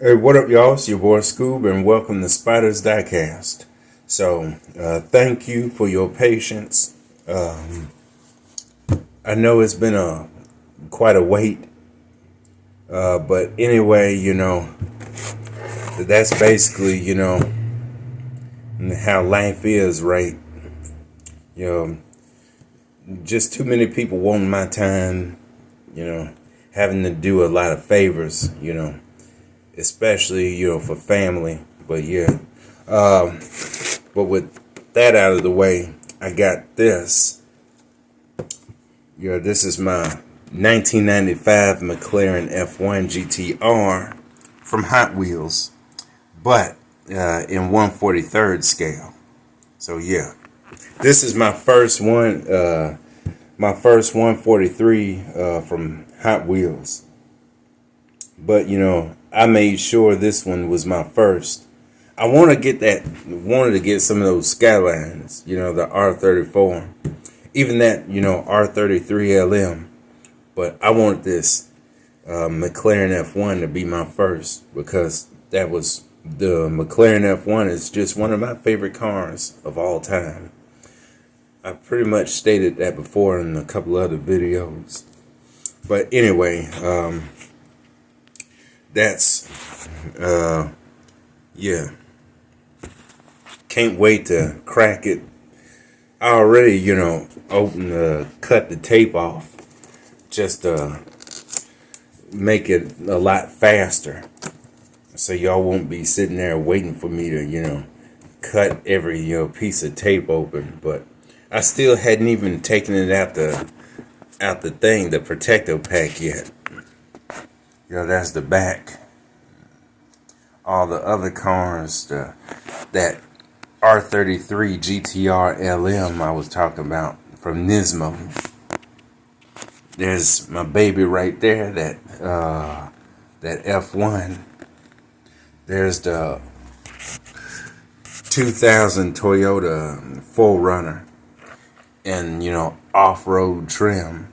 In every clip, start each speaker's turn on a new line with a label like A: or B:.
A: Hey, what up, y'all? It's your boy Scoob, and welcome to Spider's Diecast. So, thank you for your patience. I know it's been quite a wait, but anyway, that's basically, how life is, right? You know, just too many people wanting my time, having to do a lot of favors, especially, for family. But yeah, but with that out of the way, I got this. This is my 1995 McLaren F1 GTR from Hot Wheels, but in 1/43rd scale. So yeah, this is my first one, my first 143 from Hot Wheels. But I made sure this one was my first. I wanted to get some of those Skylines, the R34, even that, R33 LM. But I wanted this McLaren F1 to be my first, because the McLaren F1 is just one of my favorite cars of all time. I pretty much stated that before in a couple other videos. But anyway, that's yeah, can't wait to crack it. I already cut the tape off just to make it a lot faster, so y'all won't be sitting there waiting for me to cut every piece of tape open. But I still hadn't even taken it out the thing, the protector pack yet. That's the back. All the other cars, that R33 GTR LM I was talking about from Nismo. There's my baby right there, that F1. There's the 2000 Toyota 4Runner and off-road trim.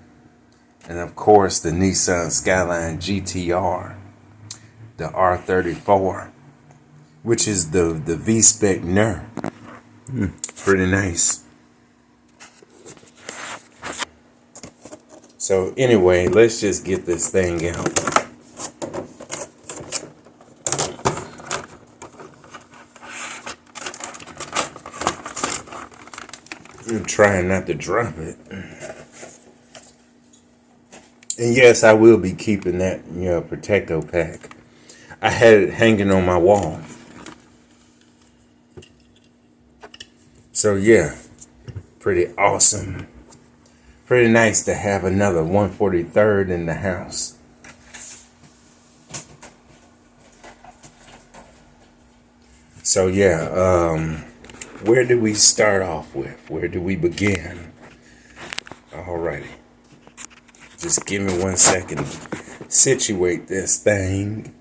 A: And of course, the Nissan Skyline GTR, the R34, which is the V-Spec NER. Pretty nice. So anyway, let's just get this thing out. I'm trying not to drop it. And yes, I will be keeping that, protector pack. I had it hanging on my wall. So yeah, pretty awesome. Pretty nice to have another 143rd in the house. So yeah, where do we start off with? Where do we begin? Alrighty. Just give me 1 second to situate this thing.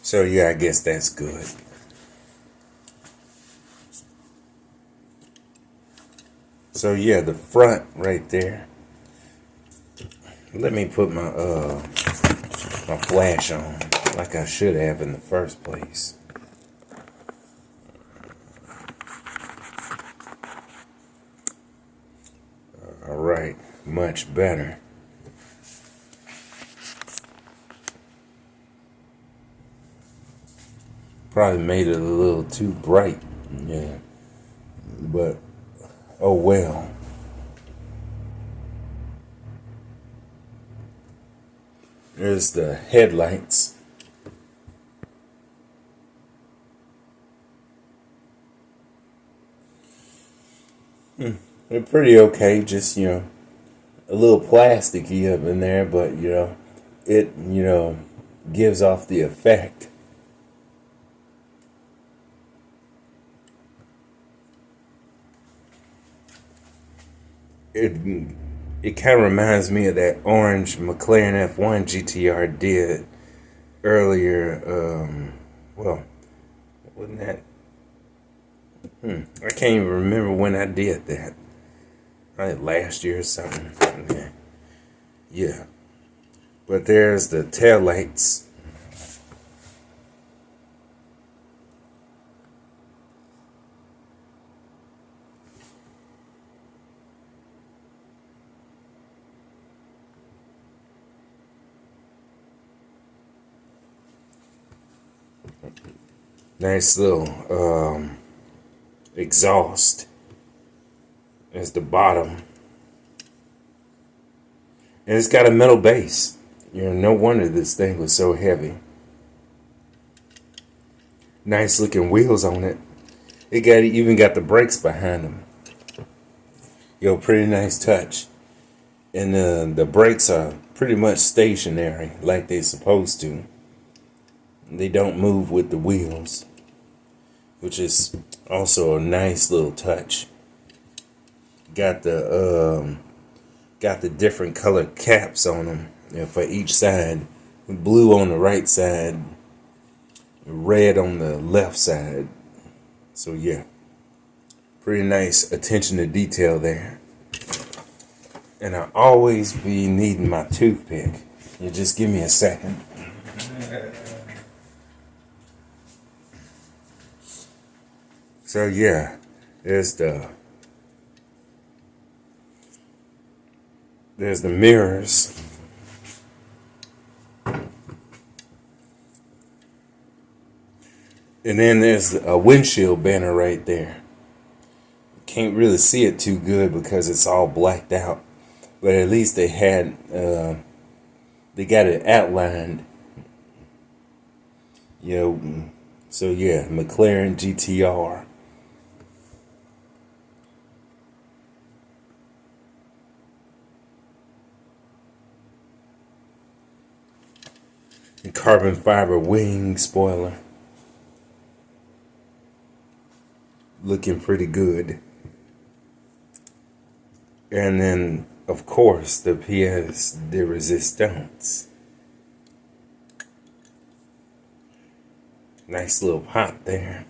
A: So yeah, I guess that's good. So yeah, the front right there. Let me put my my flash on like I should have in the first place. All right, much better. Probably made it a little too bright, yeah, but oh well. There's the headlights. They're pretty okay, just a little plasticky up in there, but it gives off the effect. It kind of reminds me of that orange McLaren F1 GTR did earlier. Well, wasn't that I can't even remember when I did that. Like last year or something. Yeah. But there's the tail lights. Nice little exhaust as the bottom. And it's got a metal base. You know, no wonder this thing was so heavy. Nice looking wheels on it. It even got the brakes behind them. Yo, pretty nice touch. And the brakes are pretty much stationary like they're supposed to. They don't move with the wheels, which is also a nice little touch. Got the different color caps on them, you know, for each side. Blue on the right side, red on the left side. So yeah, pretty nice attention to detail there. And I always be needing my toothpick. You just give me a second. So yeah, there's the mirrors. And then there's a windshield banner right there. Can't really see it too good because it's all blacked out. But at least they got it outlined. You know, so yeah, McLaren GTR. And carbon fiber wing spoiler. Looking pretty good. And then, of course, the pièce de résistance. Nice little pop there.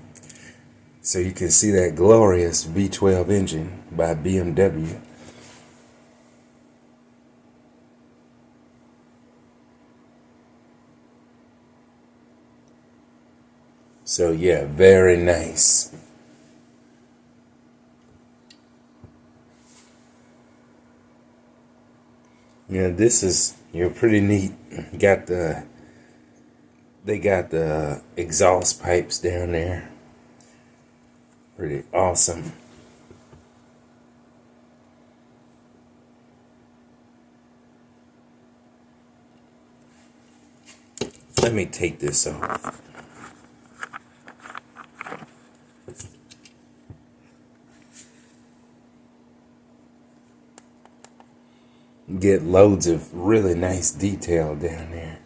A: So you can see that glorious V12 engine by BMW. So yeah, very nice. Yeah, this is, pretty neat. They got the exhaust pipes down there. Pretty awesome. Let me take this off. Get loads of really nice detail down there.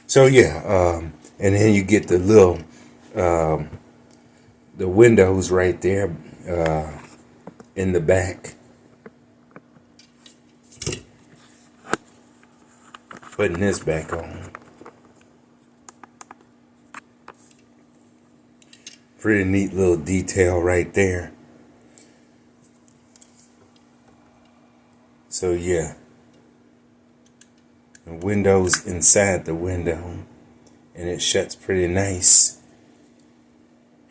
A: So yeah, and then you get the little the windows right there in the back. Putting this back on. Pretty neat little detail right there. So yeah, the windows inside the window, and it shuts pretty nice.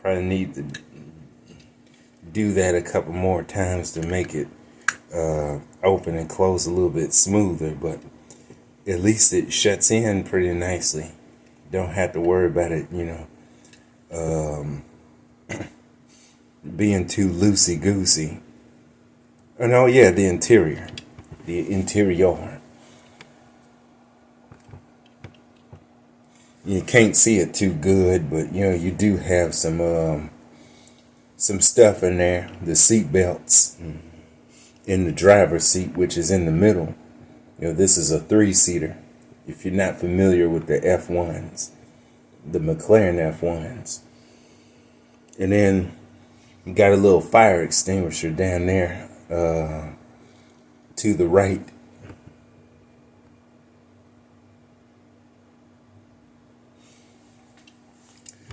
A: Probably need to do that a couple more times to make it open and close a little bit smoother, but at least it shuts in pretty nicely. Don't have to worry about it, being too loosey-goosey. Oh no, yeah, the interior. You can't see it too good, but you do have some stuff in there. The seat belts in the driver's seat, which is in the middle. This is a 3-seater. If you're not familiar with the F1s, the McLaren F1s. And then Got a little fire extinguisher down there to the right.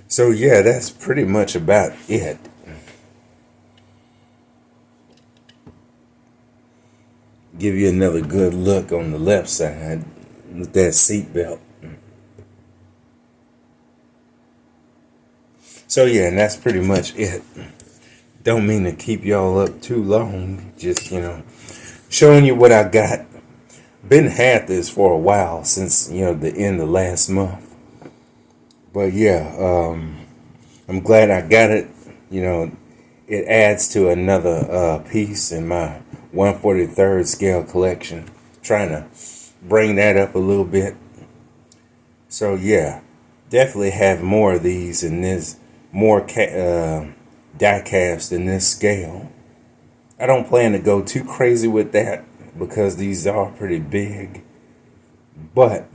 A: So yeah, that's pretty much about it. Give you another good look on the left side with that seat belt. So yeah, and that's pretty much it. Don't mean to keep y'all up too long. Just, showing you what I got. Been had this for a while, since, the end of last month. But yeah, I'm glad I got it. It adds to another piece in my 1/43rd scale collection. Trying to bring that up a little bit. So yeah, definitely have more of these in this, more die cast in this scale. I don't plan to go too crazy with that because these are pretty big. But,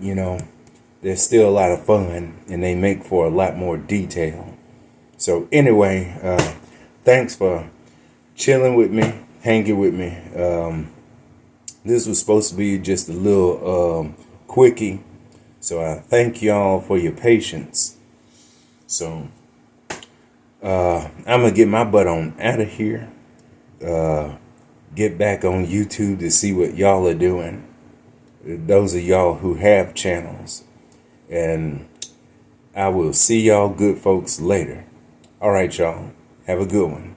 A: they're still a lot of fun and they make for a lot more detail. So anyway, thanks for chilling with me, hanging with me. This was supposed to be just a little quickie. So I thank y'all for your patience. So I'm going to get my butt on out of here. Get back on YouTube to see what y'all are doing. Those of y'all who have channels. And I will see y'all good folks later. All right, y'all. Have a good one.